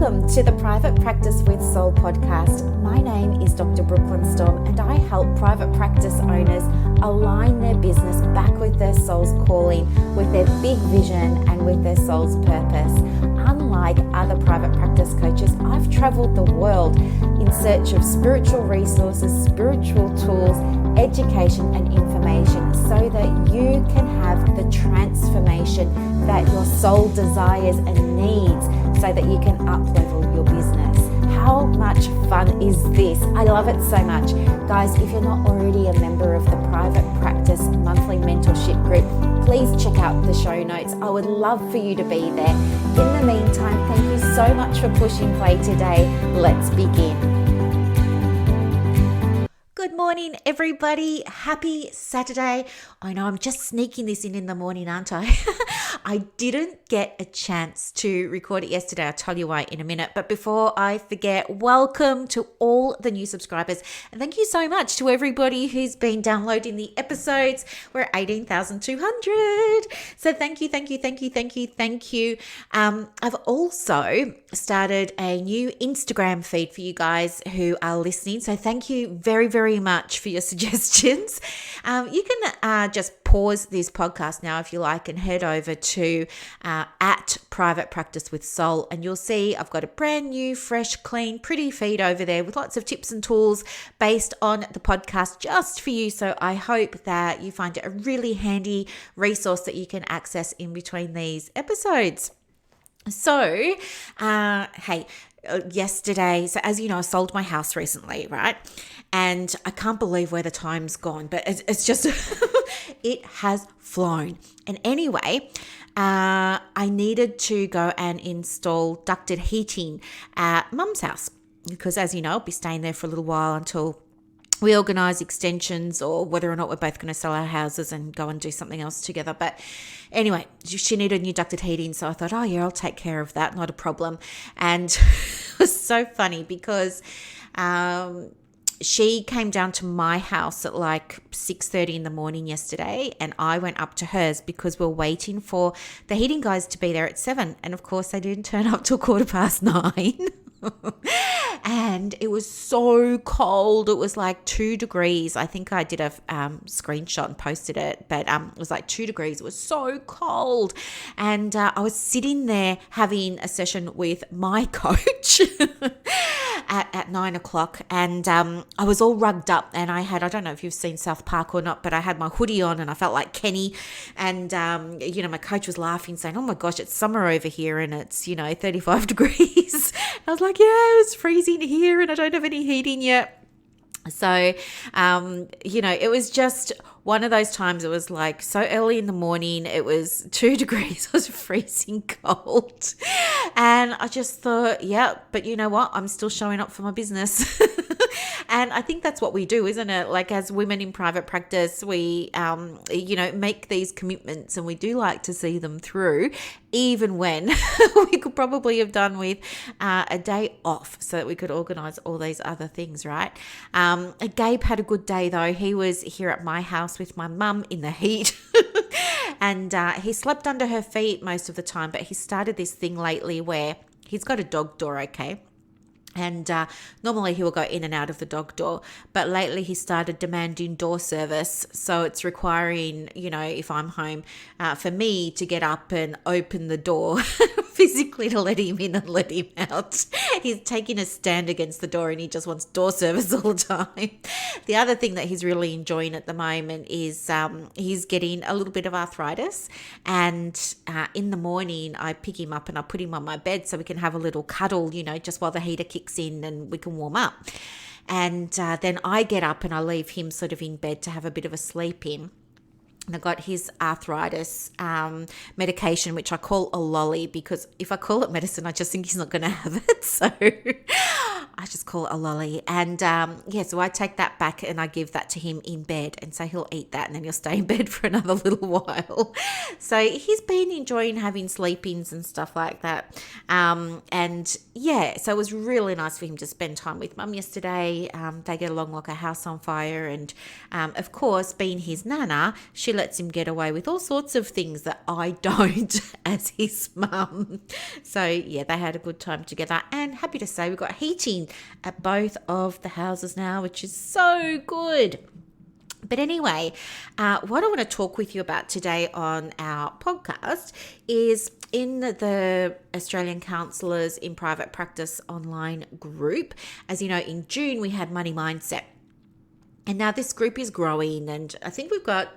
Welcome to the Private Practice with Soul podcast. My name is Dr. Brooklyn Storm and I help private practice owners align their business back with their soul's calling, with their big vision and with their soul's purpose. Unlike other private practice coaches, I've traveled the world in search of spiritual resources, spiritual tools, education and information so that you can have the transformation that your soul desires and needs so that you can up-level your business. How much fun is this? I love it so much. Guys, if you're not already a member of the Private Practice Monthly Mentorship Group, please check out the show notes. I would love for you to be there. In the meantime, thank you so much for pushing play today. Let's begin. Good morning, everybody. Happy Saturday. I know I'm just sneaking this in the morning, aren't I? I didn't get a chance to record it yesterday. I'll tell you why in a minute. But before I forget, welcome to all the new subscribers. And thank you so much to everybody who's been downloading the episodes. We're at 18,200. So thank you. I've also started a new Instagram feed for you guys who are listening. So thank you very, very much for your suggestions. You can just pause this podcast now if you like and head over to at Private Practice with Soul, and you'll see I've got a brand new, fresh, clean, pretty feed over there with lots of tips and tools based on the podcast just for you. So I hope that you find it a really handy resource that you can access in between these episodes. So, yesterday, so as you know, I sold my house recently, right? And I can't believe where the time's gone, but it's just, it has flown. And anyway, I needed to go and install ducted heating at Mum's house because, as you know, I'll be staying there for a little while until we organise extensions or whether or not we're both going to sell our houses and go and do something else together. But anyway, she needed new ducted heating. So I thought, oh yeah, I'll take care of that. Not a problem. And it was so funny because she came down to my house at like 6:30 in the morning yesterday, and I went up to hers because we're waiting for the heating guys to be there at 7. And of course, they didn't turn up till 9:15. And it was so cold. It was like 2 degrees. I think I did a screenshot and posted it, but it was like 2 degrees. It was so cold. And I was sitting there having a session with my coach at 9 o'clock, and I was all rugged up, and I don't know if you've seen South Park or not, but I had my hoodie on and I felt like Kenny, and my coach was laughing saying, oh my gosh, it's summer over here and it's 35 degrees. I was like, yeah, it's freezing here and I don't have any heating yet. So, it was just one of those times. It was like so early in the morning, it was 2 degrees, it was freezing cold. And I just thought, yeah, but you know what? I'm still showing up for my business. And I think that's what we do, isn't it? Like as women in private practice, we, make these commitments and we do like to see them through, even when we could probably have done with a day off so that we could organise all these other things, right? Gabe had a good day though. He was here at my house with my mum in the heat. And he slept under her feet most of the time, but he started this thing lately where he's got a dog door, okay? And normally he will go in and out of the dog door, but lately he started demanding door service. So it's requiring, if I'm home, for me to get up and open the door physically to let him in and let him out. He's taking a stand against the door and he just wants door service all the time. The other thing that he's really enjoying at the moment is he's getting a little bit of arthritis, and in the morning I pick him up and I put him on my bed so we can have a little cuddle, just while the heater kicks in and we can warm up. And then I get up and I leave him sort of in bed to have a bit of a sleep in. And I got his arthritis medication, which I call a lolly, because if I call it medicine, I just think he's not going to have it. So I just call it a lolly. And so I take that back and I give that to him in bed. And so he'll eat that and then he'll stay in bed for another little while. So he's been enjoying having sleep-ins and stuff like that. So it was really nice for him to spend time with mum yesterday. They get along like a house on fire. And of course, being his nana, she lets him get away with all sorts of things that I don't as his mum. So yeah, they had a good time together, and happy to say we've got heating at both of the houses now, which is so good. But anyway, what I want to talk with you about today on our podcast is in the Australian Counsellors in Private Practice online group. As you know, in June we had Money Mindset. And now this group is growing, and I think we've got,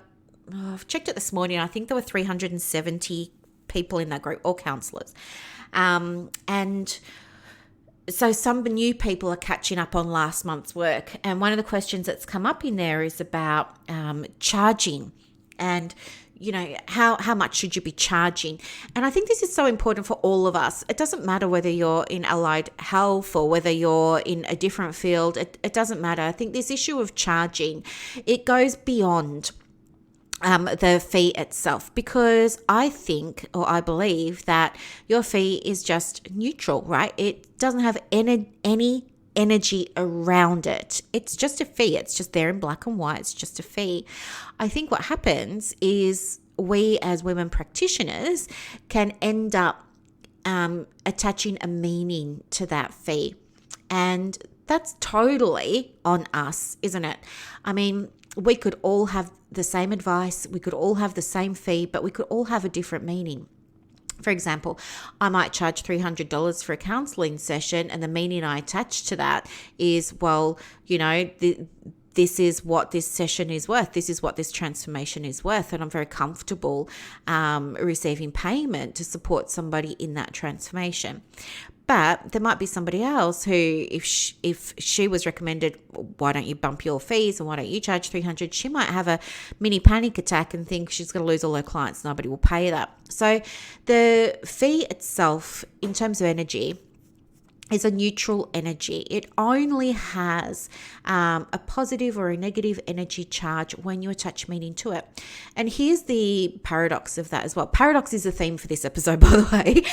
I've checked it this morning, I think there were 370 people in that group, all counsellors. And so some new people are catching up on last month's work. And one of the questions that's come up in there is about charging and, you know, how much should you be charging? And I think this is so important for all of us. It doesn't matter whether you're in allied health or whether you're in a different field. It doesn't matter. I think this issue of charging, it goes beyond the fee itself, because I think, or I believe, that your fee is just neutral, right? It doesn't have any energy around it. It's just a fee. It's just there in black and white. It's just a fee. I think what happens is we as women practitioners can end up attaching a meaning to that fee. And that's totally on us, isn't it? I mean, we could all have the same advice, we could all have the same fee, but we could all have a different meaning. For example, I might charge $300 for a counselling session, and the meaning I attach to that is, well, you know, this is what this session is worth. This is what this transformation is worth. And I'm very comfortable receiving payment to support somebody in that transformation. But there might be somebody else who, if she was recommended, why don't you bump your fees and why don't you charge $300? She might have a mini panic attack and think she's going to lose all her clients. Nobody will pay that. So the fee itself, in terms of energy, is a neutral energy. It only has a positive or a negative energy charge when you attach meaning to it. And here's the paradox of that as well. Paradox is the theme for this episode, by the way.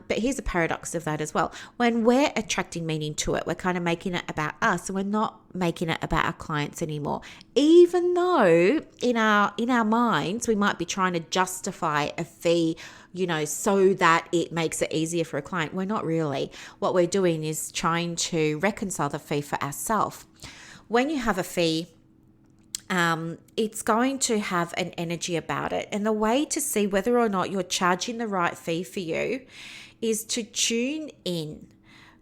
But here's a paradox of that as well. When we're attracting meaning to it, we're kind of making it about us, and we're not making it about our clients anymore. Even though in our minds, we might be trying to justify a fee, you know, so that it makes it easier for a client. We're not really. What we're doing is trying to reconcile the fee for ourselves. When you have a fee, it's going to have an energy about it. And the way to see whether or not you're charging the right fee for you is to tune in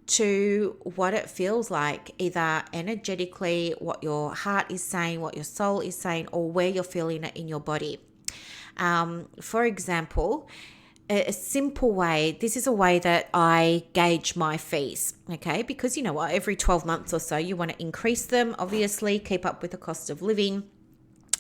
to what it feels like, either energetically, what your heart is saying, what your soul is saying, or where you're feeling it in your body. For example, a simple way, this is a way that I gauge my fees, okay? Because you know what, every 12 months or so, you want to increase them, obviously, keep up with the cost of living.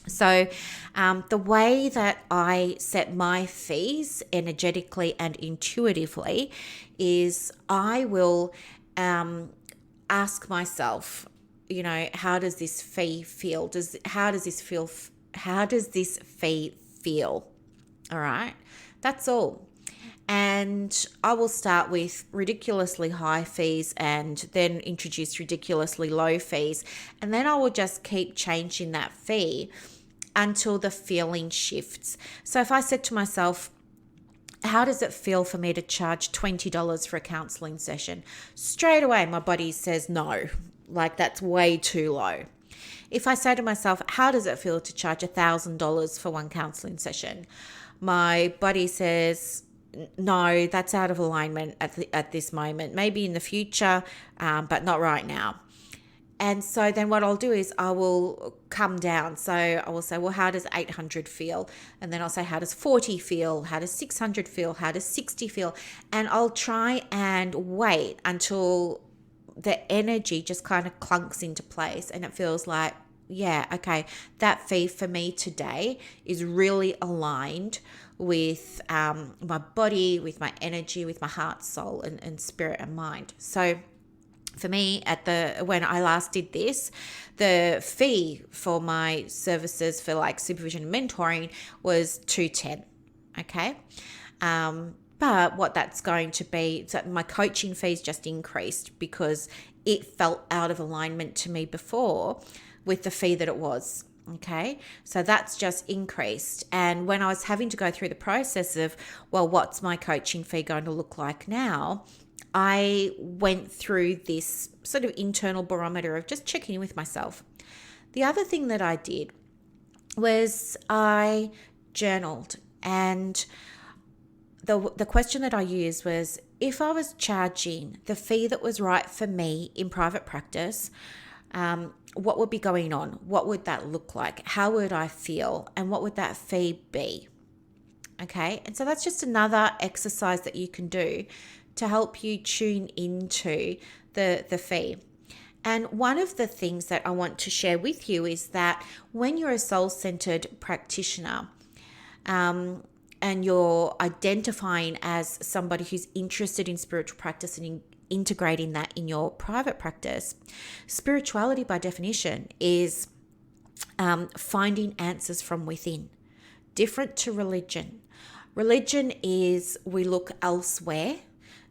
So the way that I set my fees energetically and intuitively is I will ask myself, you know, how does this fee feel? How does this fee feel? All right, that's all. And I will start with ridiculously high fees and then introduce ridiculously low fees. And then I will just keep changing that fee until the feeling shifts. So if I said to myself, how does it feel for me to charge $20 for a counseling session? Straight away, my body says no, like that's way too low. If I say to myself, how does it feel to charge $1,000 for one counseling session? My body says, no, that's out of alignment at this moment. Maybe in the future, but not right now. And so then what I'll do is I will come down. So I will say, well, how does 800 feel? And then I'll say, how does 40 feel? How does 600 feel? How does 60 feel? And I'll try and wait until the energy just kind of clunks into place and it feels like, yeah, okay, that fee for me today is really aligned with my body, with my energy, with my heart, soul, and spirit and mind. So For me, when I last did this, the fee for my services for like supervision and mentoring was 210. Okay. But what that's going to be, so my coaching fees just increased because it felt out of alignment to me before with the fee that it was. Okay, so that's just increased. And when I was having to go through the process of, well, what's my coaching fee going to look like now? I went through this sort of internal barometer of just checking in with myself. The other thing that I did was I journaled, and the question that I used was, if I was charging the fee that was right for me in private practice, what would be going on? What would that look like? How would I feel? And what would that fee be? Okay, and so that's just another exercise that you can do to help you tune into the fee. And one of the things that I want to share with you is that when you're a soul-centered practitioner, and you're identifying as somebody who's interested in spiritual practice and integrating that in your private practice, spirituality by definition is finding answers from within, different to religion. Religion is we look elsewhere.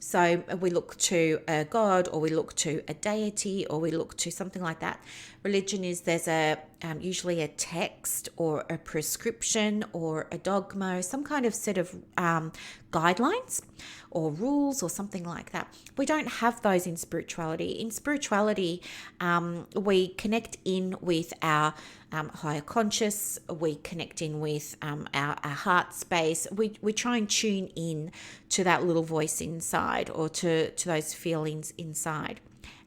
So we look to a god, or we look to a deity, or we look to something like that. Religion is there's usually a text or a prescription or a dogma, some kind of set of guidelines or rules or something like that. We don't have those in spirituality. In spirituality, we connect in with our higher conscious, we connect in with our heart space. We try and tune in to that little voice inside, or to those feelings inside.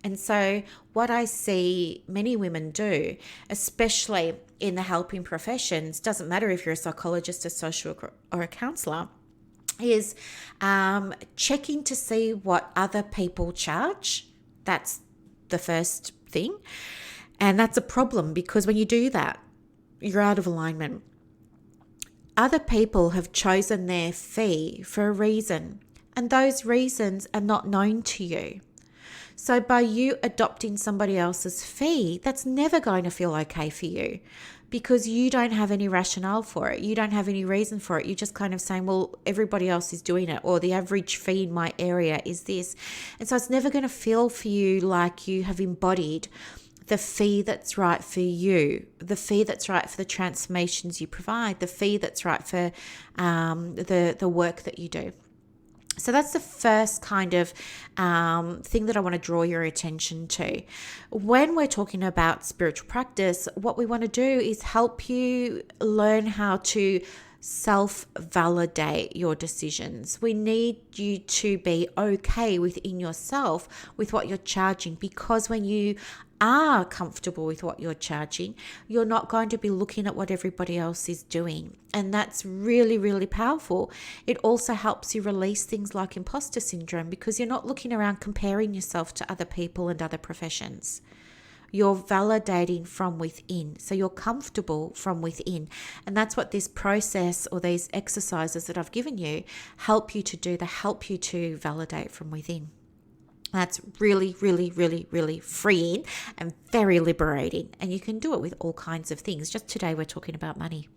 And so what I see many women do, especially in the helping professions, doesn't matter if you're a psychologist, a social worker, or a counselor, is checking to see what other people charge. That's the first thing. And that's a problem, because when you do that, you're out of alignment. Other people have chosen their fee for a reason, and those reasons are not known to you. So by you adopting somebody else's fee, that's never going to feel okay for you, because you don't have any rationale for it. You don't have any reason for it. You're just kind of saying, well, everybody else is doing it, or the average fee in my area is this. And so it's never going to feel for you like you have embodied the fee that's right for you, the fee that's right for the transformations you provide, the fee that's right for the work that you do. So that's the first kind of thing that I want to draw your attention to. When we're talking about spiritual practice, what we want to do is help you learn how to self-validate your decisions. We need you to be okay within yourself with what you're charging, because when you are comfortable with what you're charging, you're not going to be looking at what everybody else is doing. And that's really, really powerful. It also helps you release things like imposter syndrome, because you're not looking around comparing yourself to other people and other professions. You're validating from within. So you're comfortable from within. And that's what this process or these exercises that I've given you help you to do. They help you to validate from within. That's really, really, really, really freeing and very liberating. And you can do it with all kinds of things. Just today we're talking about money.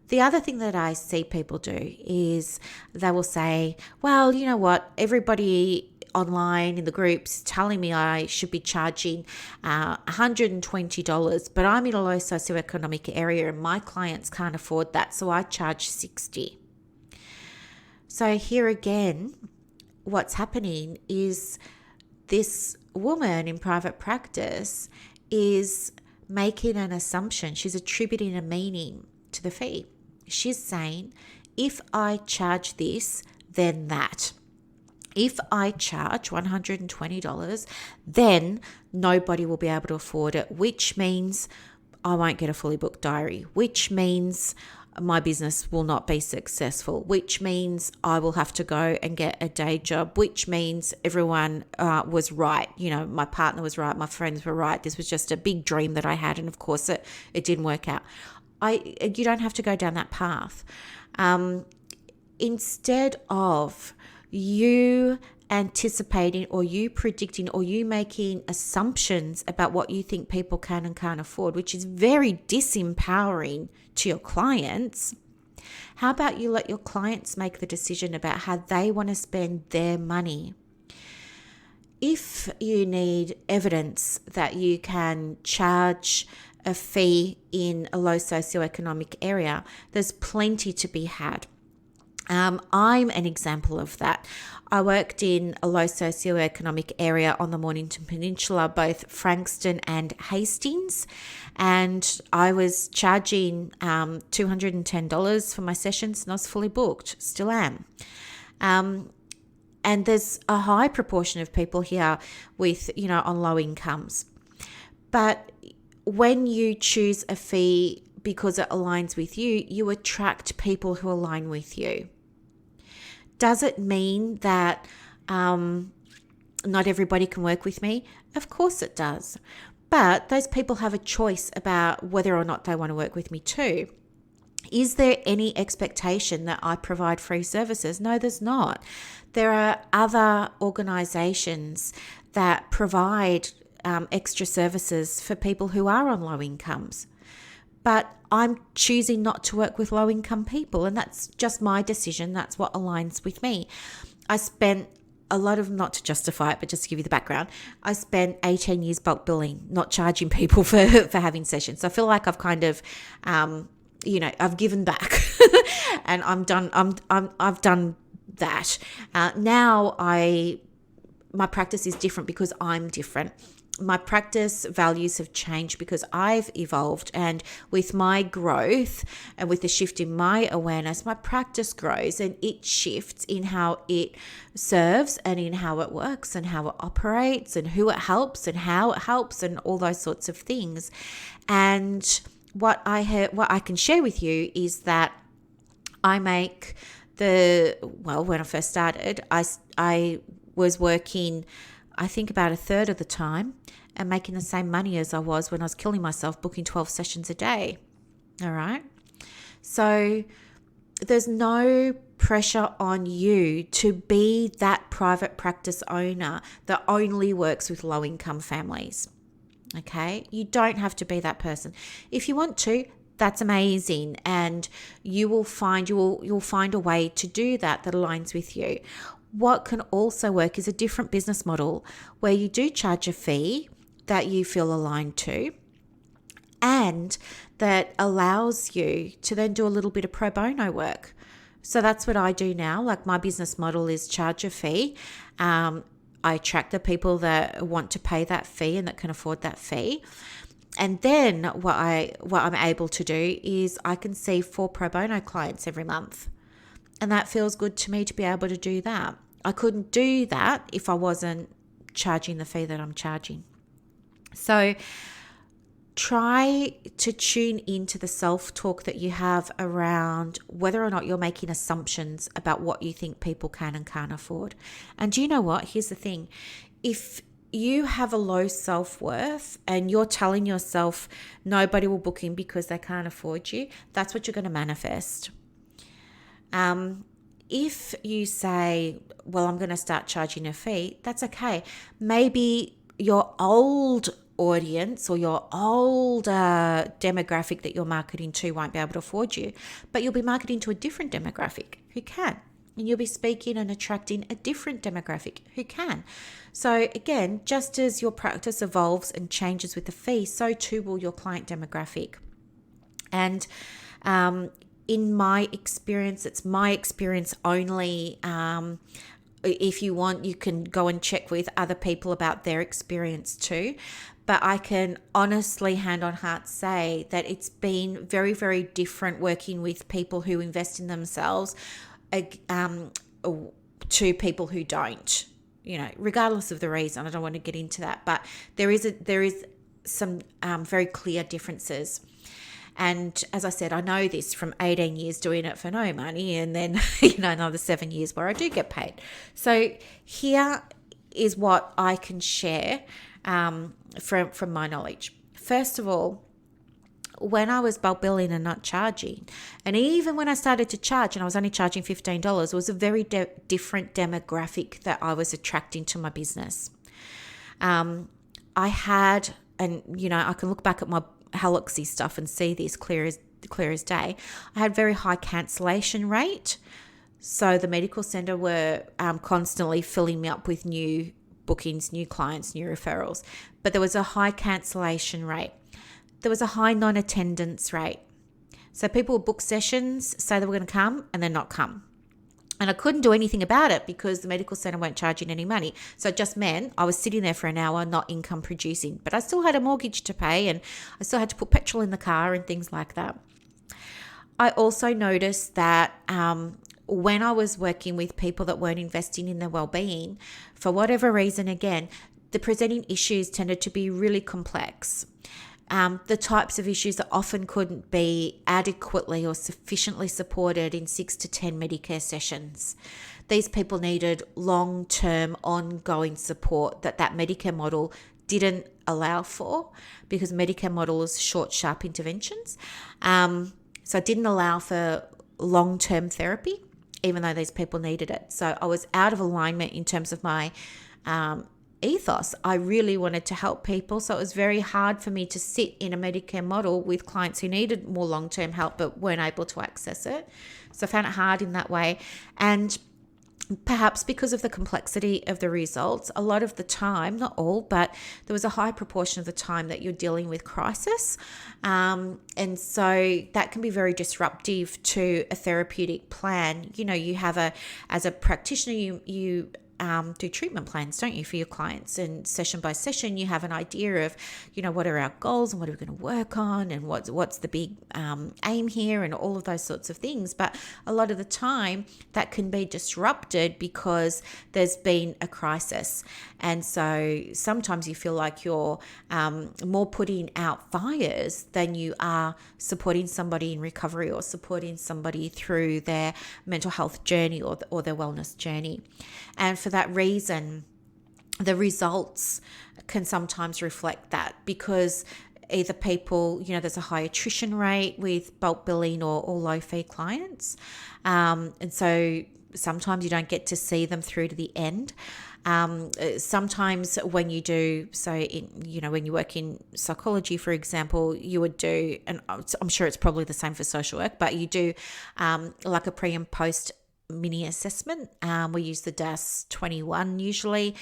The other thing that I see people do is they will say, well, you know what, everybody online in the groups telling me I should be charging $120, but I'm in a low socioeconomic area and my clients can't afford that, so I charge $60. So here again, what's happening is this woman in private practice is making an assumption. She's attributing a meaning to the fee. She's saying, if I charge this, then that. If I charge $120, then nobody will be able to afford it, which means I won't get a fully booked diary, which means my business will not be successful, which means I will have to go and get a day job, which means everyone was right. You know, my partner was right. My friends were right. This was just a big dream that I had. And of course it didn't work out. You don't have to go down that path. Instead of you anticipating or you predicting or you making assumptions about what you think people can and can't afford, which is very disempowering to your clients, how about you let your clients make the decision about how they want to spend their money? If you need evidence that you can charge a fee in a low socioeconomic area, there's plenty to be had. I'm an example of that. I worked in a low socioeconomic area on the Mornington Peninsula, both Frankston and Hastings, and I was charging $210 for my sessions, and I was fully booked, still am. And there's a high proportion of people here with, on low incomes. But when you choose a fee because it aligns with you, you attract people who align with you. Does it mean that not everybody can work with me? Of course it does. But those people have a choice about whether or not they want to work with me too. Is there any expectation that I provide free services? No, there's not. There are other organisations that provide extra services for people who are on low incomes. But I'm choosing not to work with low income people, and that's just my decision. That's what aligns with me. I spent a lot of, not to justify it, but just to give you the background, I spent 18 years bulk billing, not charging people for having sessions. So I feel like I've kind of, I've given back and I'm done. I've done that. Now my practice is different because I'm different. My practice values have changed because I've evolved, and with my growth and with the shift in my awareness, my practice grows and it shifts in how it serves and in how it works and how it operates and who it helps and how it helps and all those sorts of things. And what I can share with you is that I make when I first started, I was working, I think, about a third of the time and making the same money as I was when I was killing myself booking 12 sessions a day. All right. So there's no pressure on you to be that private practice owner that only works with low income families. Okay. You don't have to be that person. If you want to, that's amazing. And you'll find a way to do that aligns with you. What can also work is a different business model where you do charge a fee that you feel aligned to and that allows you to then do a little bit of pro bono work. So that's what I do now. Like, my business model is charge a fee. I attract the people that want to pay that fee and that can afford that fee. And then what I'm able to do is I can see 4 pro bono clients every month. And that feels good to me to be able to do that. I couldn't do that if I wasn't charging the fee that I'm charging. So try to tune into the self-talk that you have around whether or not you're making assumptions about what you think people can and can't afford. And do you know what? Here's the thing. If you have a low self-worth and you're telling yourself nobody will book in because they can't afford you, that's what you're going to manifest. If you say, well, I'm going to start charging a fee, that's okay. Maybe your old audience or your older demographic that you're marketing to won't be able to afford you, but you'll be marketing to a different demographic who can. And you'll be speaking and attracting a different demographic who can. So again, just as your practice evolves and changes with the fee, so too will your client demographic. And in my experience, it's my experience only. If you want, you can go and check with other people about their experience too. But I can honestly, hand on heart, say that it's been very, very different working with people who invest in themselves to people who don't, regardless of the reason. I don't want to get into that, but there is some very clear differences. And as I said, I know this from 18 years doing it for no money, and then another 7 years where I do get paid. So here is what I can share from my knowledge. First of all, when I was bulk billing and not charging, and even when I started to charge and I was only charging $15, it was a very different demographic that I was attracting to my business. I had, and I can look back at my Haloxy stuff and see this clear as day. I had very high cancellation rate. So the medical center were constantly filling me up with new bookings, new clients, new referrals. But there was a high cancellation rate. There was a high non-attendance rate. So people would book sessions, say they were going to come, and then not come. And I couldn't do anything about it because the medical center weren't charging any money. So it just meant I was sitting there for an hour, not income producing. But I still had a mortgage to pay, and I still had to put petrol in the car and things like that. I also noticed that when I was working with people that weren't investing in their well-being, for whatever reason, again, the presenting issues tended to be really complex. The types of issues that often couldn't be adequately or sufficiently supported in 6 to 10 Medicare sessions. These people needed long-term, ongoing support that Medicare model didn't allow for, because Medicare model is short, sharp interventions. So it didn't allow for long-term therapy, even though these people needed it. So I was out of alignment in terms of my ethos. I really wanted to help people. So it was very hard for me to sit in a Medicare model with clients who needed more long-term help but weren't able to access it. So I found it hard in that way. And perhaps because of the complexity of the results, a lot of the time, not all, but there was a high proportion of the time that you're dealing with crisis. And so that can be very disruptive to a therapeutic plan. You have as a practitioner, you do treatment plans, don't you, for your clients? And session by session, you have an idea of, what are our goals and what are we going to work on and what's the big aim here and all of those sorts of things. But a lot of the time that can be disrupted because there's been a crisis. And so sometimes you feel like you're more putting out fires than you are supporting somebody in recovery or supporting somebody through their mental health journey or their wellness journey. And for that reason, the results can sometimes reflect that, because either people, there's a high attrition rate with bulk billing or low fee clients. And so sometimes you don't get to see them through to the end. Sometimes when you do, when you work in psychology, for example, you would do, and I'm sure it's probably the same for social work, but you do like a pre and post mini assessment. We use the DAS 21 usually.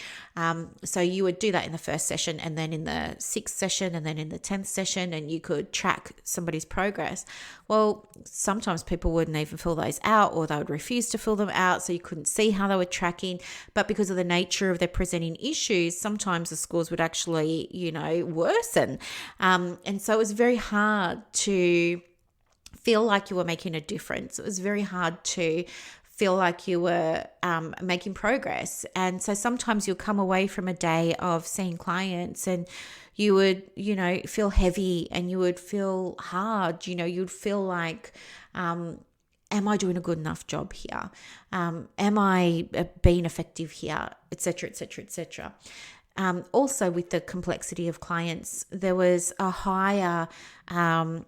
So you would do that in the first session, and then in the 6th session, and then in the 10th session, and you could track somebody's progress. Well, sometimes people wouldn't even fill those out, or they would refuse to fill them out, so you couldn't see how they were tracking. But because of the nature of their presenting issues, sometimes the scores would actually, worsen. And so it was very hard to feel like you were making a difference. It was very hard to feel like you were making progress. And so sometimes you'll come away from a day of seeing clients and you would, feel heavy and you would feel hard. You'd feel like, am I doing a good enough job here? Am I being effective here? Et cetera, et cetera, et cetera. Also, with the complexity of clients, there was a higher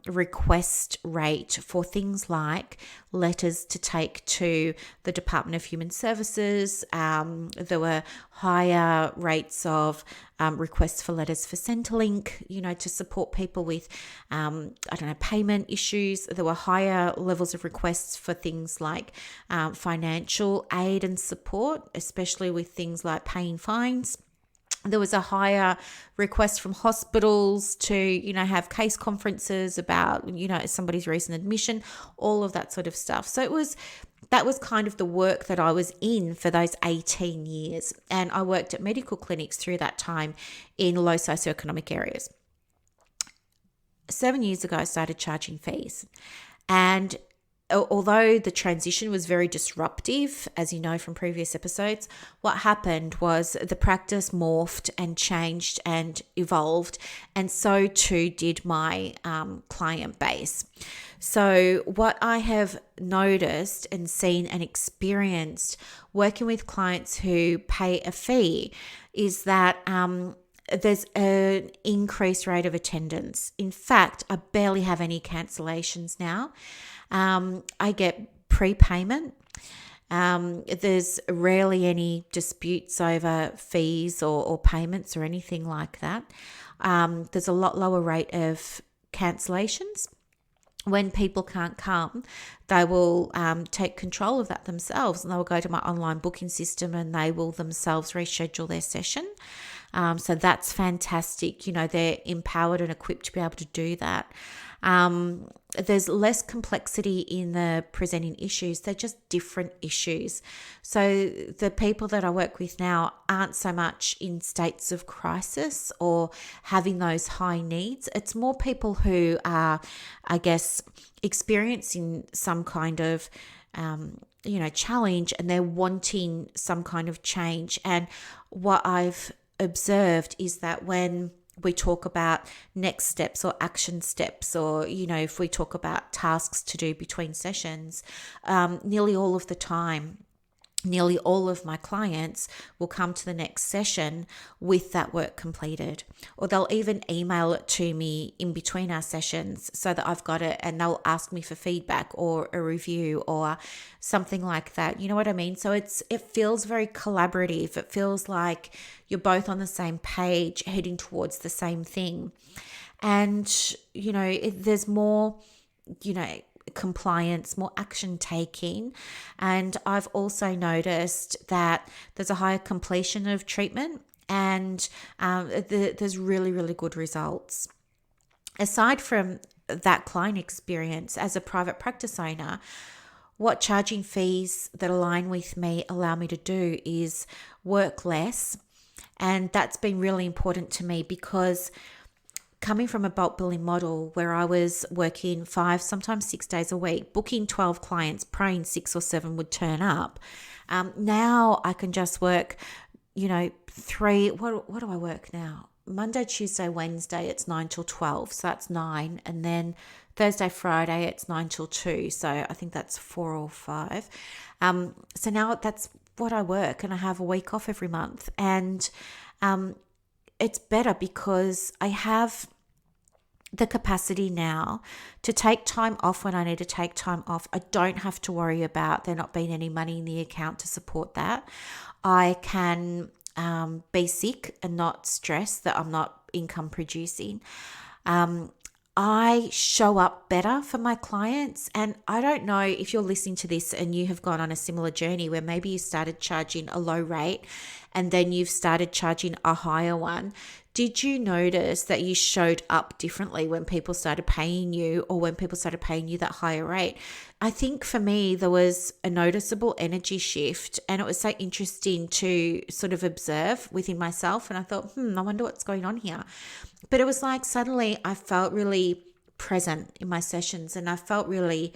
request rate for things like letters to take to the Department of Human Services. There were higher rates of requests for letters for Centrelink, to support people with, payment issues. There were higher levels of requests for things like financial aid and support, especially with things like paying fines. There was a higher request from hospitals to, have case conferences about, somebody's recent admission, all of that sort of stuff. So that was kind of the work that I was in for those 18 years. And I worked at medical clinics through that time in low socioeconomic areas. 7 years ago, I started charging fees. And although the transition was very disruptive, as you know from previous episodes, what happened was the practice morphed and changed and evolved, and so too did my client base. So what I have noticed and seen and experienced working with clients who pay a fee is that there's an increased rate of attendance. In fact, I barely have any cancellations now. I get prepayment. There's rarely any disputes over fees or payments or anything like that. There's a lot lower rate of cancellations. When people can't come, they will take control of that themselves, and they will go to my online booking system and they will themselves reschedule their session. So that's fantastic. They're empowered and equipped to be able to do that. There's less complexity in the presenting issues. They're just different issues. So the people that I work with now aren't so much in states of crisis or having those high needs. It's more people who are, I guess, experiencing some kind of challenge, and they're wanting some kind of change. And what I've observed is that when we talk about next steps or action steps, or if we talk about tasks to do between sessions, nearly all of the time, nearly all of my clients will come to the next session with that work completed, or they'll even email it to me in between our sessions so that I've got it, and they'll ask me for feedback or a review or something like that. You know what I mean? So it feels very collaborative. It feels like you're both on the same page, heading towards the same thing. And, there's more, compliance, more action taking. And I've also noticed that there's a higher completion of treatment, and there's really, really good results. Aside from that client experience, as a private practice owner, what charging fees that align with me allow me to do is work less. And that's been really important to me, because coming from a bulk billing model where I was working 5, sometimes 6 days a week, booking 12 clients, praying 6 or 7 would turn up. Now I can just work, 3, what do I work now? Monday, Tuesday, Wednesday, it's 9 till 12. So that's 9. And then Thursday, Friday, it's 9 till 2. So I think that's 4 or 5. So now that's what I work, and I have a week off every month. And it's better because I have the capacity now to take time off when I need to take time off. I don't have to worry about there not being any money in the account to support that. I can be sick and not stress that I'm not income producing. I show up better for my clients. And I don't know if you're listening to this and you have gone on a similar journey where maybe you started charging a low rate and then you've started charging a higher one. Did you notice that you showed up differently when people started paying you, or when people started paying you that higher rate? I think for me, there was a noticeable energy shift, and it was so interesting to sort of observe within myself. And I thought, I wonder what's going on here. But it was like suddenly I felt really present in my sessions, and I felt really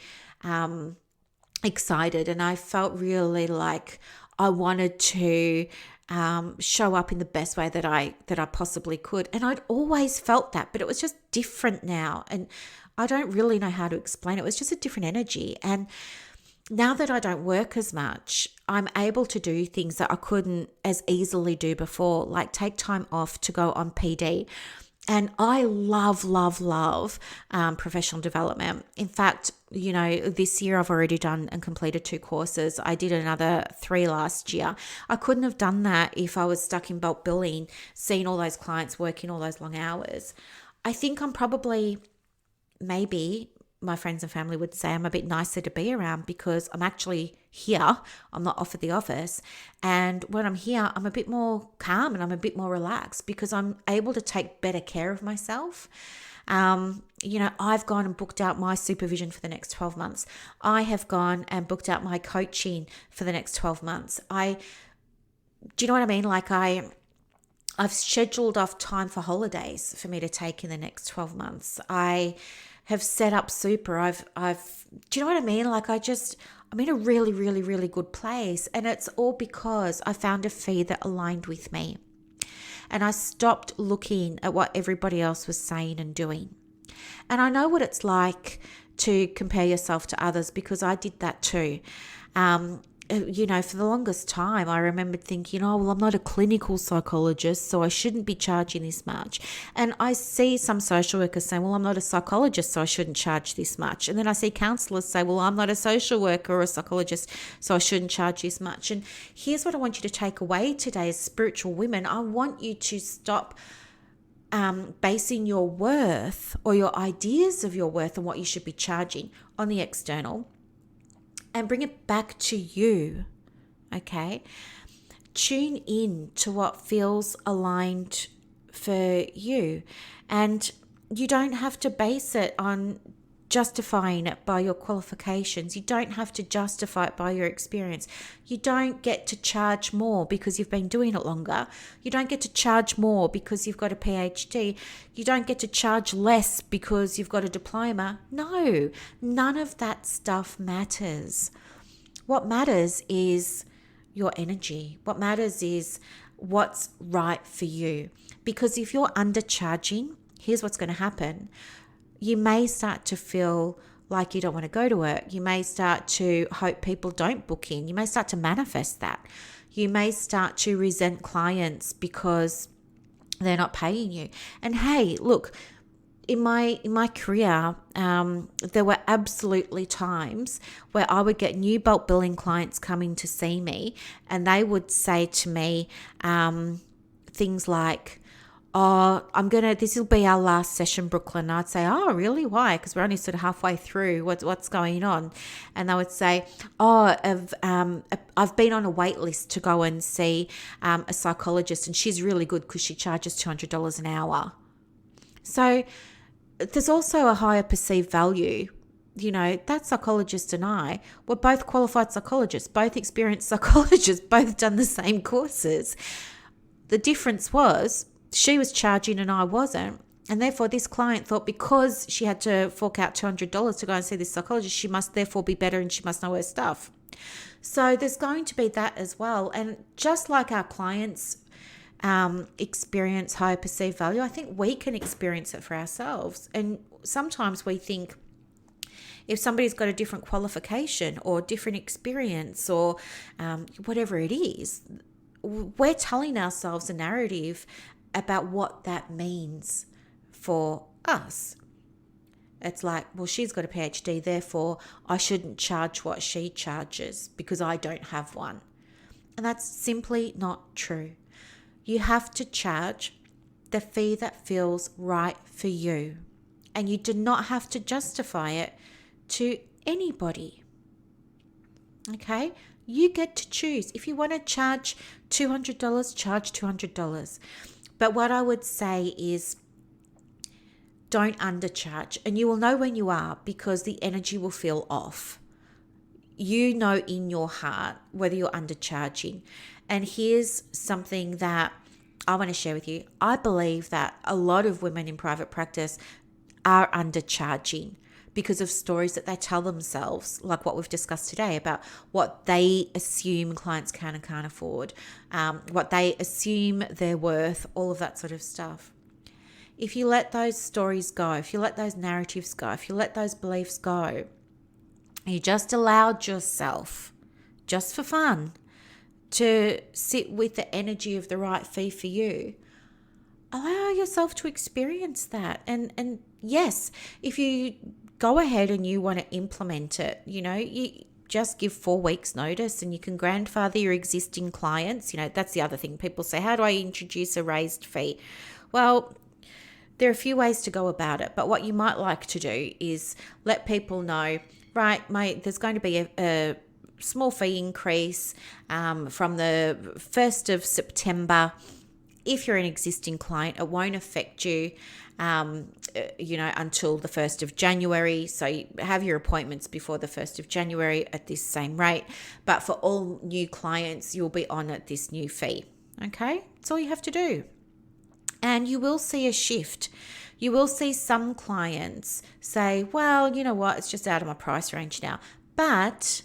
excited, and I felt really like I wanted to show up in the best way that I possibly could. And I'd always felt that, but it was just different now. And I don't really know how to explain it. It was just a different energy. And now that I don't work as much, I'm able to do things that I couldn't as easily do before, like take time off to go on PD. And I love professional development. In fact, this year I've already done and completed 2 courses. I did another 3 last year. I couldn't have done that if I was stuck in bulk billing, seeing all those clients, working all those long hours. I think I'm probably, maybe my friends and family would say, I'm a bit nicer to be around because I'm actually here. I'm not off at the office. And when I'm here, I'm a bit more calm and I'm a bit more relaxed because I'm able to take better care of myself. I've gone and booked out my supervision for the next 12 months. I have gone and booked out my coaching for the next 12 months. Do you know what I mean? Like I've scheduled off time for holidays for me to take in the next 12 months. I have set up super. Do you know what I mean? Like I'm in a really, really, really good place. And it's all because I found a fee that aligned with me. And I stopped looking at what everybody else was saying and doing. And I know what it's like to compare yourself to others because I did that too. for the longest time, I remembered thinking, oh, well, I'm not a clinical psychologist, so I shouldn't be charging this much. And I see some social workers saying, well, I'm not a psychologist, so I shouldn't charge this much. And then I see counsellors say, well, I'm not a social worker or a psychologist, so I shouldn't charge this much. And here's what I want you to take away today as spiritual women. I want you to stop basing your worth or your ideas of your worth and what you should be charging on the external, and bring it back to you, okay? Tune in to what feels aligned for you. And you don't have to base it on justifying it by your qualifications. You don't have to justify it by your experience. You don't get to charge more because you've been doing it longer. You don't get to charge more because you've got a PhD. You don't get to charge less because you've got a diploma. No, none of that stuff matters. What matters is your energy. What matters is what's right for you. Because if you're undercharging, here's what's going to happen. You may start to feel like you don't want to go to work. You may start to hope people don't book in. You may start to manifest that. You may start to resent clients because they're not paying you. And hey, look, in my career, there were absolutely times where I would get new bulk billing clients coming to see me, and they would say to me things like, oh, this will be our last session, Brooklyn. And I'd say, oh, really? Why? Because we're only sort of halfway through. What's going on? And they would say, oh, I've been on a wait list to go and see a psychologist, and she's really good because she charges $200 an hour. So there's also a higher perceived value. That psychologist and I were both qualified psychologists, both experienced psychologists, both done the same courses. The difference was she was charging and I wasn't. And therefore, this client thought because she had to fork out $200 to go and see this psychologist, she must therefore be better and she must know her stuff. So there's going to be that as well. And just like our clients experience higher perceived value, I think we can experience it for ourselves. And sometimes we think if somebody's got a different qualification or different experience or whatever it is, we're telling ourselves a narrative about what that means for us. It's like, well, she's got a PhD, therefore I shouldn't charge what she charges because I don't have one. And that's simply not true. You have to charge the fee that feels right for you. And you do not have to justify it to anybody. Okay? You get to choose. If you want to charge $200, charge $200. But what I would say is don't undercharge. And you will know when you are because the energy will feel off. You know in your heart whether you're undercharging. And here's something that I want to share with you. I believe that a lot of women in private practice are undercharging because of stories that they tell themselves, like what we've discussed today about what they assume clients can and can't afford, what they assume they're worth, all of that sort of stuff. If you let those stories go, if you let those narratives go, if you let those beliefs go, you just allowed yourself, just for fun, to sit with the energy of the right fee for you, allow yourself to experience that. And yes, if you go ahead and you want to implement it, you just give 4 weeks notice and you can grandfather your existing clients. That's the other thing. People say, how do I introduce a raised fee? Well, there are a few ways to go about it, but what you might like to do is let people know, right, there's going to be a small fee increase from the 1st of September. If you're an existing client, it won't affect you, until the 1st of January. So you have your appointments before the 1st of January at this same rate. But for all new clients, you'll be on at this new fee. Okay? That's all you have to do. And you will see a shift. You will see some clients say, well, you know what, it's just out of my price range now. But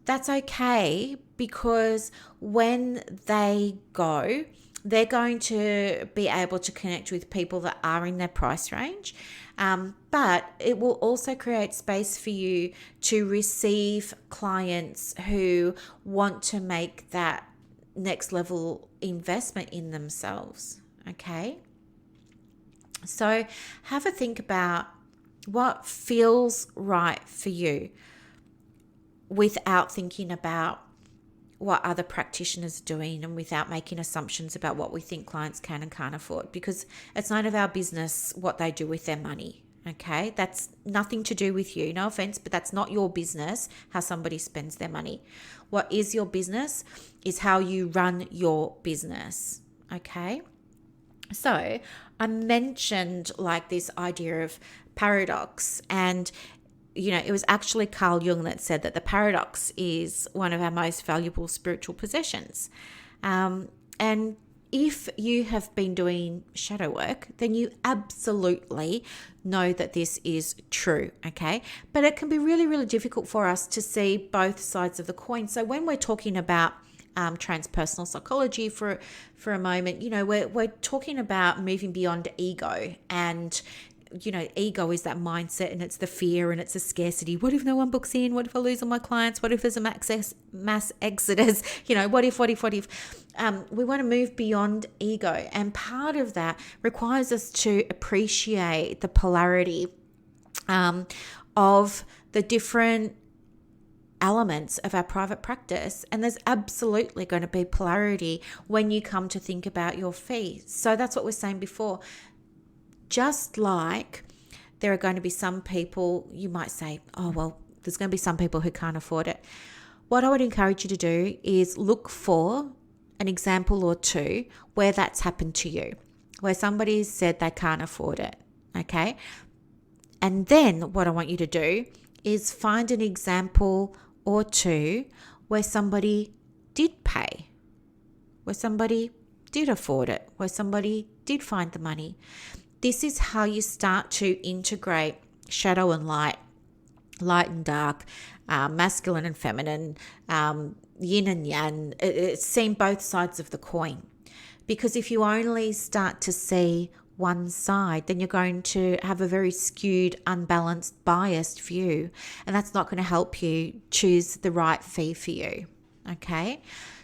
that's okay because when they go, they're going to be able to connect with people that are in their price range. But it will also create space for you to receive clients who want to make that next level investment in themselves. Okay. So have a think about what feels right for you without thinking about what other practitioners are doing and without making assumptions about what we think clients can and can't afford, because it's none of our business what they do with their money. Okay, that's nothing to do with you. No offense, but that's not your business how somebody spends their money. What is your business is how you run your business. Okay, so I mentioned like this idea of paradox, and it was actually Carl Jung that said that the paradox is one of our most valuable spiritual possessions. And if you have been doing shadow work, then you absolutely know that this is true, okay? But it can be really, really difficult for us to see both sides of the coin. So when we're talking about transpersonal psychology for a moment, we're talking about moving beyond ego, and ego is that mindset, and it's the fear, and it's a scarcity. What if no one books in? What if I lose all my clients? What if there's a mass exodus? What if? We want to move beyond ego. And part of that requires us to appreciate the polarity of the different elements of our private practice. And there's absolutely going to be polarity when you come to think about your fee. So that's what we're saying before. Just like there are going to be some people, you might say, oh, well, there's going to be some people who can't afford it. What I would encourage you to do is look for an example or two where that's happened to you, where somebody said they can't afford it, okay? And then what I want you to do is find an example or two where somebody did pay, where somebody did afford it, where somebody did find the money. This is how you start to integrate shadow and light, light and dark, masculine and feminine, yin and yang. It's seeing both sides of the coin. Because if you only start to see one side, then you're going to have a very skewed, unbalanced, biased view. And that's not going to help you choose the right fee for you. Okay?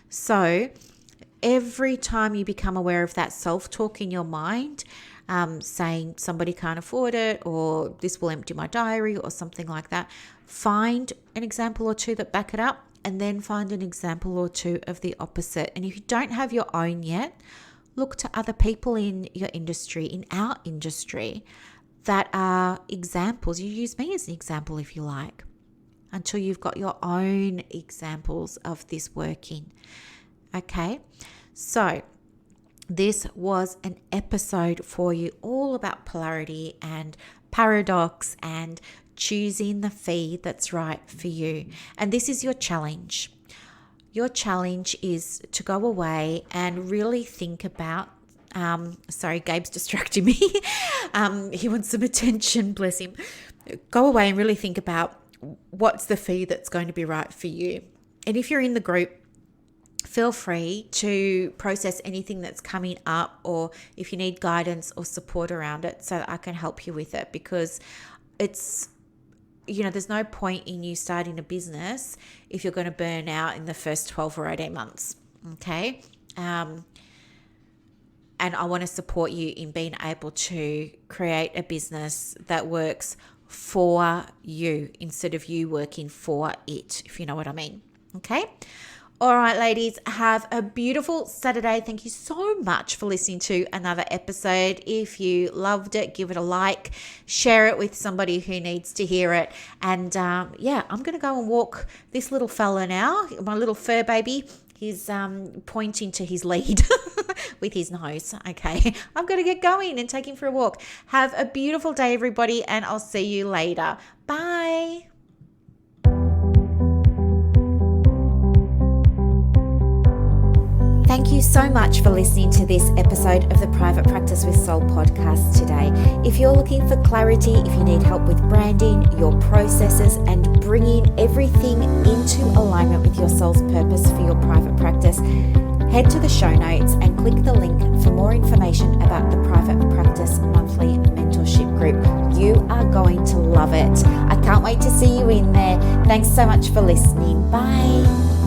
So every time you become aware of that self-talk in your mind, saying somebody can't afford it, or this will empty my diary, or something like that, find an example or two that back it up, and then find an example or two of the opposite. And if you don't have your own yet, look to other people in your industry, in our industry, that are examples. You use me as an example if you like, until you've got your own examples of this working. Okay, so this was an episode for you all about polarity and paradox and choosing the fee that's right for you. And this is your challenge. Your challenge is to go away and really think about, sorry, Gabe's distracting me. He wants some attention, bless him. Go away and really think about what's the fee that's going to be right for you. And if you're in the group, feel free to process anything that's coming up, or if you need guidance or support around it, so that I can help you with it, because it's, there's no point in you starting a business if you're going to burn out in the first 12 or 18 months. Okay. And I want to support you in being able to create a business that works for you instead of you working for it, if you know what I mean. Okay. All right, ladies, have a beautiful Saturday. Thank you so much for listening to another episode. If you loved it, give it a like, share it with somebody who needs to hear it. And I'm going to go and walk this little fella now, my little fur baby. He's pointing to his lead with his nose. Okay, I'm going to get going and take him for a walk. Have a beautiful day, everybody, and I'll see you later. Bye. Thank you so much for listening to this episode of the Private Practice with Soul podcast today. If you're looking for clarity, if you need help with branding, your processes, and bringing everything into alignment with your soul's purpose for your private practice, Head to the show notes and click the link for more information about the Private Practice Monthly Mentorship Group. You are going to love it. I can't wait to see you in there. Thanks so much for listening. Bye.